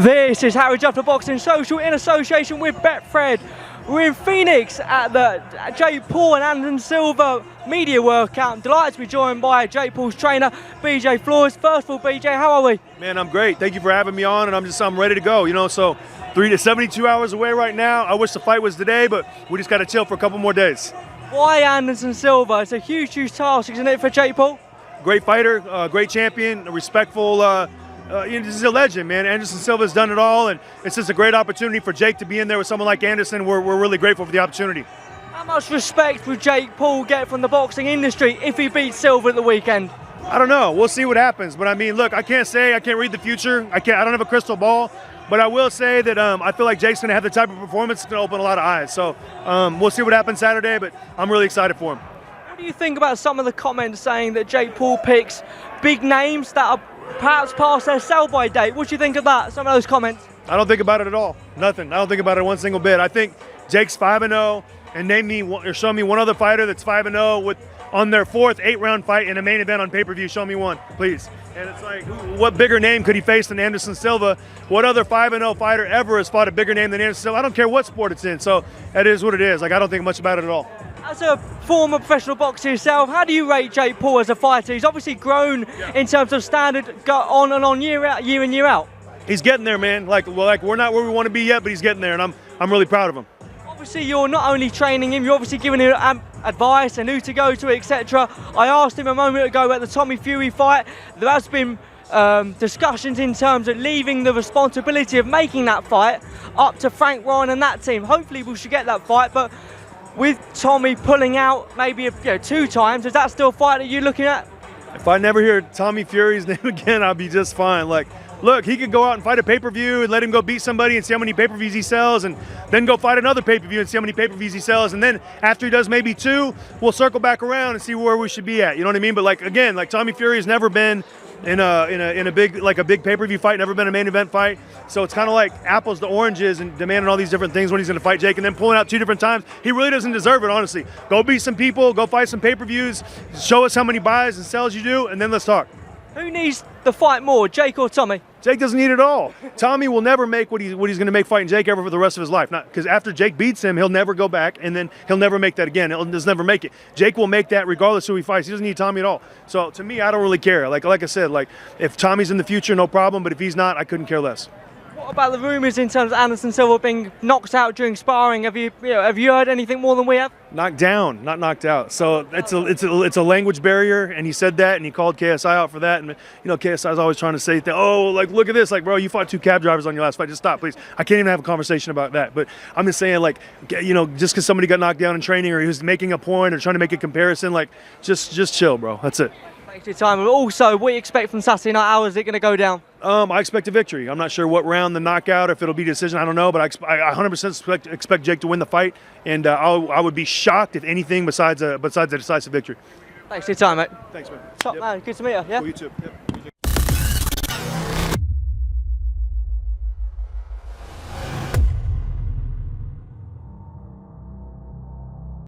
This is Harry Judd for Boxing Social in association with Betfred. We're in Phoenix at the Jake Paul and Anderson Silva media workout. I'm delighted to be joined by Jake Paul's trainer, BJ Flores. First of all, BJ, how are we? Man, I'm great. Thank you for having me on, and I'm ready to go. You know, so 3 to 72 hours away right now. I wish the fight was today, but we just got to chill for a couple more days. Why Anderson Silva? It's a huge task, isn't it, for Jake Paul? Great fighter, great champion, respectful. This is a legend, man. Anderson Silva's done it all, and it's just a great opportunity for Jake to be in there with someone like Anderson. We're really grateful for the opportunity. How much respect would Jake Paul get from the boxing industry if he beats Silva at the weekend? I don't know. We'll see what happens. But I mean, look, I can't read the future. I don't have a crystal ball. But I will say that I feel like Jake's going to have the type of performance that's going to open a lot of eyes. So we'll see what happens Saturday, but I'm really excited for him. What do you think about some of the comments saying that Jake Paul picks big names that are perhaps past their sell-by date? What do you think of that, some of those comments? I don't think about it at all. Nothing. I don't think about it one single bit. I think Jake's 5-0, and name me or show me one other fighter that's 5-0 on their fourth 8-round fight in a main event on pay-per-view. Show me one, please. And it's like, what bigger name could he face than Anderson Silva? What other 5-0 fighter ever has fought a bigger name than Anderson Silva? I don't care what sport it's in. So that is what it is. Like, I don't think much about it at all. As a former professional boxer yourself, how do you rate Jake Paul as a fighter? He's obviously grown in terms of standard, on and on, year in, year out. He's getting there, man. Like we're not where we want to be yet, but he's getting there, and I'm really proud of him. Obviously, you're not only training him, you're obviously giving him advice and who to go to, etc. I asked him a moment ago about the Tommy Fury fight. There has been discussions in terms of leaving the responsibility of making that fight up to Frank Warren and that team. Hopefully, we should get that fight, but with Tommy pulling out maybe 2 times, is that still a fight that you're looking at? If I never hear Tommy Fury's name again, I'll be just fine. Like, look, he could go out and fight a pay-per-view and let him go beat somebody and see how many pay-per-views he sells, and then go fight another pay-per-view and see how many pay-per-views he sells, and then after he does maybe 2, we'll circle back around and see where we should be at. You know what I mean? But like, again, like, Tommy Fury has never been in a big pay-per-view fight, never been a main event fight. So it's kind of like apples to oranges and demanding all these different things when he's going to fight Jake, and then pulling out 2 different times. He really doesn't deserve it, honestly. Go beat some people, go fight some pay-per-views, show us how many buys and sells you do, and then let's talk. Who needs the fight more, Jake or Tommy? Jake doesn't need it all. Tommy will never make what he's going to make fighting Jake ever for the rest of his life. Not because after Jake beats him, he'll never go back, and then he'll never make that again. He'll just never make it. Jake will make that regardless who he fights. He doesn't need Tommy at all. So to me, I don't really care. Like I said, like, if Tommy's in the future, no problem. But if he's not, I couldn't care less. What about the rumours in terms of Anderson Silva being knocked out during sparring? Have you heard anything more than we have? Knocked down, not knocked out. So it's a language barrier, and he said that, and he called KSI out for that. And KSI is always trying to say that, oh, like, look at this, like, bro, you fought 2 cab drivers on your last fight. Just stop, please. I can't even have a conversation about that. But I'm just saying, like, just because somebody got knocked down in training, or he was making a point or trying to make a comparison, like, just chill, bro. That's it. Thanks for your time. Also, what do you expect from Saturday night? How is it going to go down? I expect a victory. I'm not sure what round, the knockout, if it'll be a decision, I don't know, but I 100% expect Jake to win the fight, and I would be shocked if anything besides a decisive victory. Thanks for your time, mate. Thanks, man. Top man, good to meet you. Yeah? Well, you too. Yep.